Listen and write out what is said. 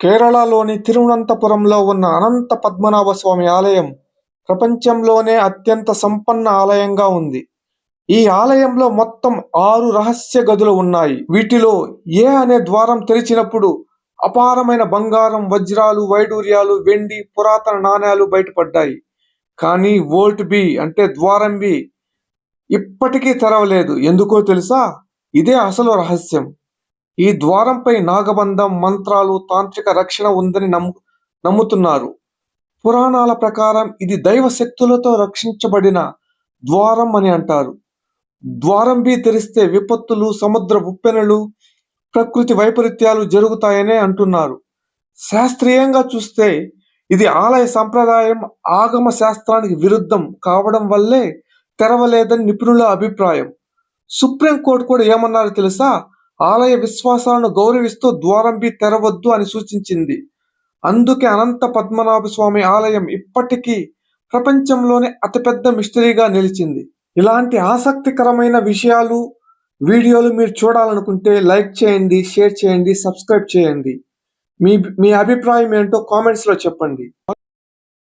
కేరళలోని తిరువనంతపురంలో ఉన్న అనంత పద్మనాభ స్వామి ఆలయం ప్రపంచంలోనే అత్యంత సంపన్న ఆలయంగా ఉంది. ఈ ఆలయంలో మొత్తం 6 రహస్య గదులు ఉన్నాయి. వీటిలో ఏ అనే ద్వారం తెరిచినప్పుడు అపారమైన బంగారం, వజ్రాలు, వైడూర్యాలు, వెండి, పురాతన నాణేలు బయటపడ్డాయి. కానీ వోల్ట్ బి అంటే ద్వారం బి ఇప్పటికీ తెరవలేదు. ఎందుకో తెలుసా? ఇదే అసలు రహస్యం. ఈ ద్వారంపై నాగబంధం, మంత్రాలు, తాంత్రిక రక్షణ ఉందని నమ్ముతున్నారు. పురాణాల ప్రకారం ఇది దైవ శక్తులతో రక్షించబడిన ద్వారం అని అంటారు. ద్వారం బి తెరిస్తే విపత్తులు, సముద్ర ఉప్పెనలు, ప్రకృతి వైపరీత్యాలు జరుగుతాయనే అంటున్నారు. శాస్త్రీయంగా చూస్తే ఇది ఆలయ సంప్రదాయం, ఆగమ శాస్త్రానికి విరుద్ధం కావడం వల్లే తెరవలేదని నిపుణుల అభిప్రాయం. సుప్రీంకోర్టు కూడా ఏమన్నారో తెలుసా? ఆలయ విశ్వాసాలను గౌరవిస్తూ ద్వారం బి తెరవద్దు అని సూచించింది. అందుకే అనంత పద్మనాభ స్వామి ఆలయం ఇప్పటికీ ప్రపంచంలోనే అతిపెద్ద మిస్టరీగా నిలిచింది. ఇలాంటి ఆసక్తికరమైన విషయాలు, వీడియోలు మీరు చూడాలనుకుంటే లైక్ చేయండి, షేర్ చేయండి, సబ్స్క్రైబ్ చేయండి. మీ మీ అభిప్రాయం ఏంటో కామెంట్స్లో చెప్పండి.